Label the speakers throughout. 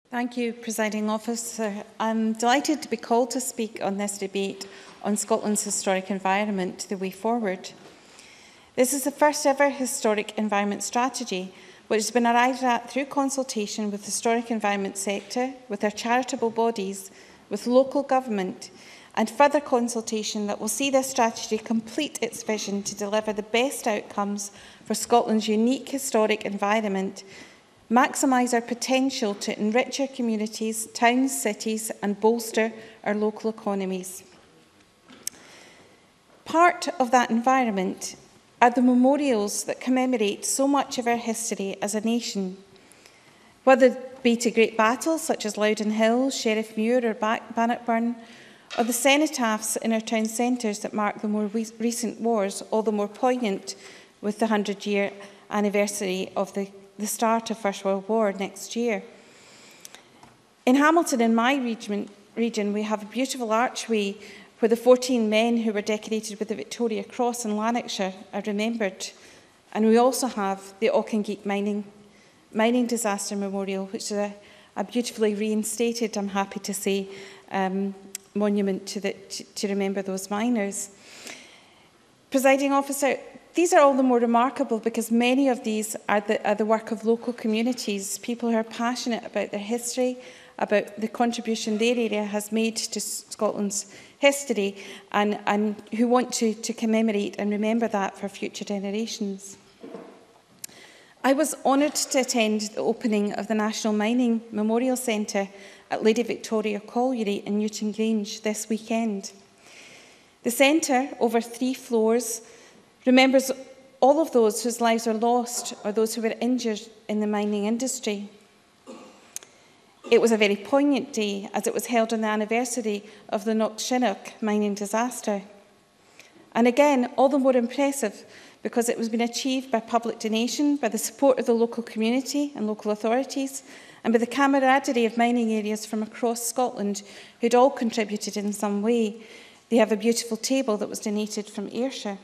Speaker 1: Thank you, Presiding Officer. I'm delighted to be called to speak on this debate on Scotland's historic environment, the way forward. This is the first ever historic environment strategy, which has been arrived at through consultation with the historic environment sector, with our charitable bodies, with local government, and further consultation that will see this strategy complete its vision to deliver the best outcomes for Scotland's unique historic environment, maximise our potential to enrich our communities, towns, cities, and bolster our local economies. Part of that environment are the memorials that commemorate so much of our history as a nation. Whether it be to great battles such as Loudon Hill, Sheriff Muir or Bannockburn, or the cenotaphs in our town centres that mark the more recent wars, all the more poignant with the 100-year anniversary of the start of First World War next year. In Hamilton, in my region, we have a beautiful archway where the 14 men who were decorated with the Victoria Cross in Lanarkshire are remembered. And we also have the Auchengeek mining disaster memorial, which is a beautifully reinstated, I'm happy to say, monument to remember those miners. Presiding Officer, these are all the more remarkable because many of these are the work of local communities, people who are passionate about their history, about the contribution their area has made to Scotland's history, and who want to commemorate and remember that for future generations. I was honoured to attend the opening of the National Mining Memorial Centre at Lady Victoria Colliery in Newton Grange this weekend. The centre, over 3 floors, remembers all of those whose lives were lost or those who were injured in the mining industry. It was a very poignant day as it was held on the anniversary of the Knockshinnagh mining disaster. And again, all the more impressive because it was being achieved by public donation, by the support of the local community and local authorities, and by the camaraderie of mining areas from across Scotland who'd all contributed in some way. They have a beautiful table that was donated from Ayrshire.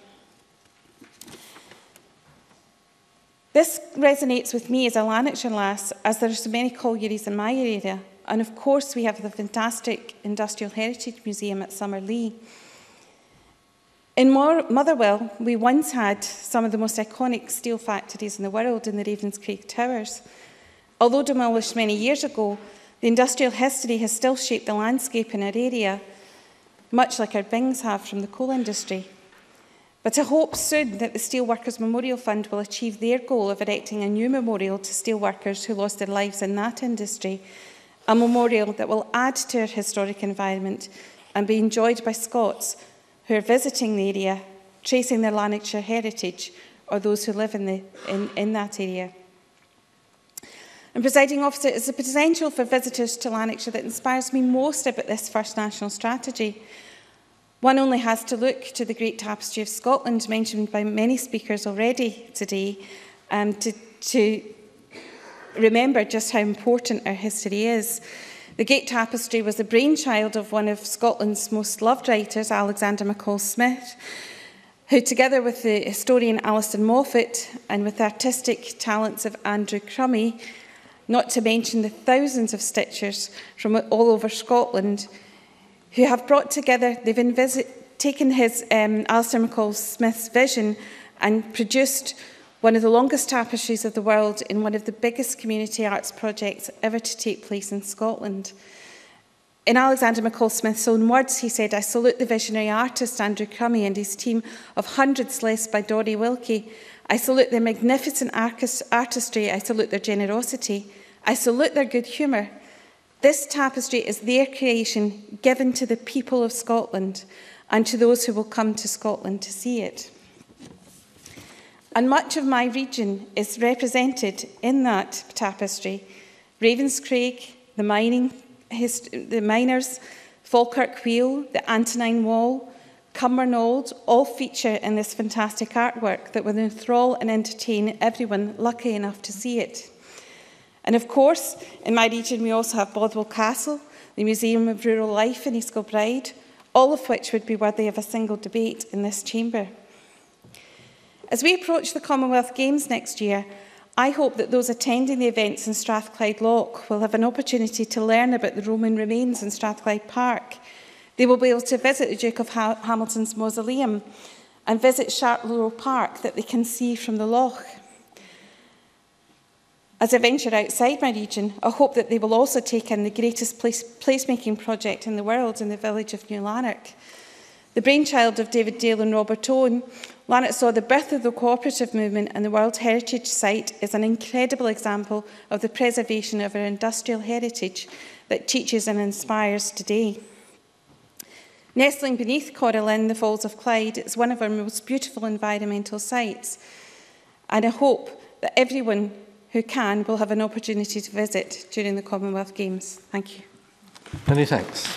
Speaker 1: This resonates with me as a Lanarkshire lass, as there are so many collieries in my area. And of course, we have the fantastic Industrial Heritage Museum at Summerlee. In Motherwell, we once had some of the most iconic steel factories in the world in the Ravenscraig Towers. Although demolished many years ago, the industrial history has still shaped the landscape in our area, much like our Bings have from the coal industry. But I hope soon that the Steelworkers Memorial Fund will achieve their goal of erecting a new memorial to steelworkers who lost their lives in that industry, a memorial that will add to our historic environment and be enjoyed by Scots who are visiting the area, tracing their Lanarkshire heritage, or those who live in that area. And Presiding Officer, it's the potential for visitors to Lanarkshire that inspires me most about this first national strategy. One only has to look to the Great Tapestry of Scotland, mentioned by many speakers already today, to remember just how important our history is. The Great Tapestry was the brainchild of one of Scotland's most loved writers, Alexander McCall Smith, who, together with the historian Alison Moffat and with the artistic talents of Andrew Crummy, not to mention the thousands of stitchers from all over Scotland, who have brought together, they've taken his Alistair McCall Smith's vision and produced one of the longest tapestries of the world in one of the biggest community arts projects ever to take place in Scotland. In Alexander McCall Smith's own words, he said, "I salute the visionary artist Andrew Crummy and his team of hundreds less by Dory Wilkie. I salute their magnificent artistry. I salute their generosity. I salute their good humour. This tapestry is their creation, given to the people of Scotland and to those who will come to Scotland to see it." And much of my region is represented in that tapestry. Ravenscraig, the miners, Falkirk Wheel, the Antonine Wall, Cumbernauld, all feature in this fantastic artwork that will enthrall and entertain everyone lucky enough to see it. And of course, in my region, we also have Bothwell Castle, the Museum of Rural Life in East Kilbride, all of which would be worthy of a single debate in this chamber. As we approach the Commonwealth Games next year, I hope that those attending the events in Strathclyde Loch will have an opportunity to learn about the Roman remains in Strathclyde Park. They will be able to visit the Duke of Hamilton's mausoleum and visit Chartlow Park that they can see from the loch. As I venture outside my region, I hope that they will also take in the greatest placemaking project in the world in the village of New Lanark. The brainchild of David Dale and Robert Owen, Lanark saw the birth of the cooperative movement, and the World Heritage Site is an incredible example of the preservation of our industrial heritage that teaches and inspires today. Nestling beneath Coralin, the Falls of Clyde, it's one of our most beautiful environmental sites, and I hope that everyone who can will have an opportunity to visit during the Commonwealth Games. Thank you.
Speaker 2: Many thanks.